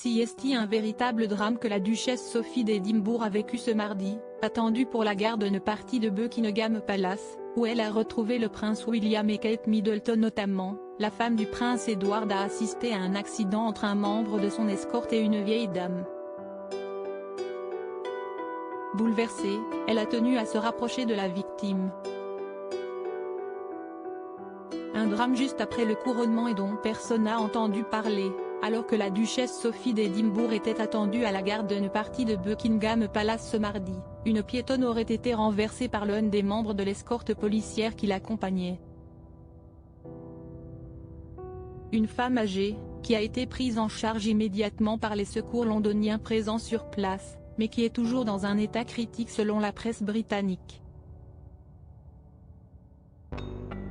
C'est un véritable drame que la duchesse Sophie d'Édimbourg a vécu ce mardi, attendue pour la garden party de Buckingham Palace, où elle a retrouvé le prince William et Kate Middleton notamment. La femme du prince Edward a assisté à un accident entre un membre de son escorte et une vieille dame. Bouleversée, elle a tenu à se rapprocher de la victime. Un drame juste après le couronnement et dont personne n'a entendu parler, alors que la duchesse Sophie d'Édimbourg était attendue à la garden party de Buckingham Palace ce mardi. Une piétonne aurait été renversée par l'un des membres de l'escorte policière qui l'accompagnait. Une femme âgée, qui a été prise en charge immédiatement par les secours londoniens présents sur place, mais qui est toujours dans un état critique selon la presse britannique.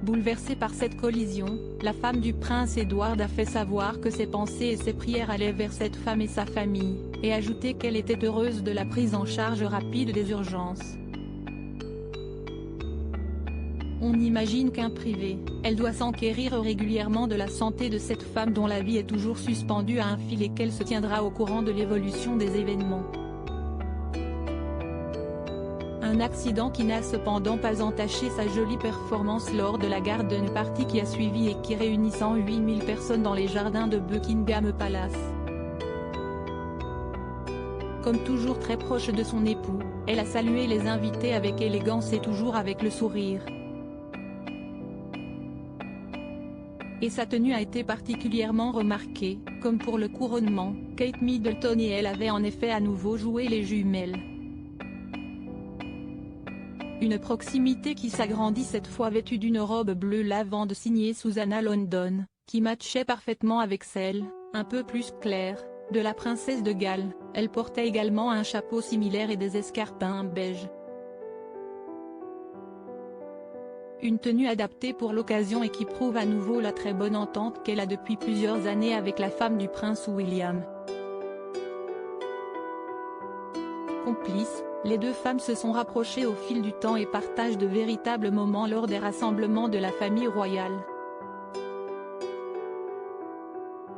Bouleversée par cette collision, la femme du prince Edward a fait savoir que ses pensées et ses prières allaient vers cette femme et sa famille, et ajouté qu'elle était heureuse de la prise en charge rapide des urgences. On imagine qu'un privé, elle doit s'enquérir régulièrement de la santé de cette femme dont la vie est toujours suspendue à un fil et qu'elle se tiendra au courant de l'évolution des événements. Un accident qui n'a cependant pas entaché sa jolie performance lors de la garden party qui a suivi et qui réunit 108 000 personnes dans les jardins de Buckingham Palace. Comme toujours très proche de son époux, elle a salué les invités avec élégance et toujours avec le sourire. Et sa tenue a été particulièrement remarquée, comme pour le couronnement, Kate Middleton et elle avaient en effet à nouveau joué les jumelles. Une proximité qui s'agrandit cette fois vêtue d'une robe bleue lavande signée Susanna London, qui matchait parfaitement avec celle, un peu plus claire, de la princesse de Galles. Elle portait également un chapeau similaire et des escarpins beige. Une tenue adaptée pour l'occasion et qui prouve à nouveau la très bonne entente qu'elle a depuis plusieurs années avec la femme du prince William. Complices, les deux femmes se sont rapprochées au fil du temps et partagent de véritables moments lors des rassemblements de la famille royale.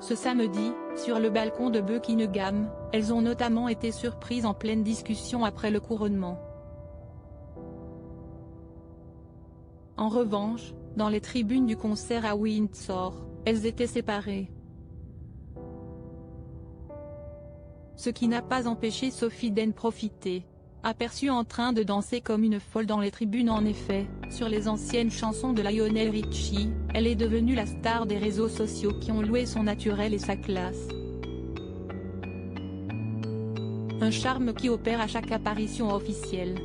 Ce samedi, sur le balcon de Buckingham, elles ont notamment été surprises en pleine discussion après le couronnement. En revanche, dans les tribunes du concert à Windsor, elles étaient séparées. Ce qui n'a pas empêché Sophie d'en profiter. Aperçue en train de danser comme une folle dans les tribunes en effet, sur les anciennes chansons de Lionel Richie, elle est devenue la star des réseaux sociaux qui ont loué son naturel et sa classe. Un charme qui opère à chaque apparition officielle.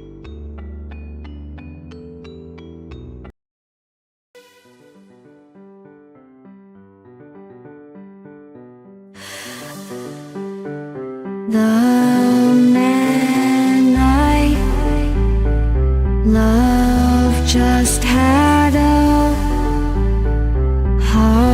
Love just had a heart.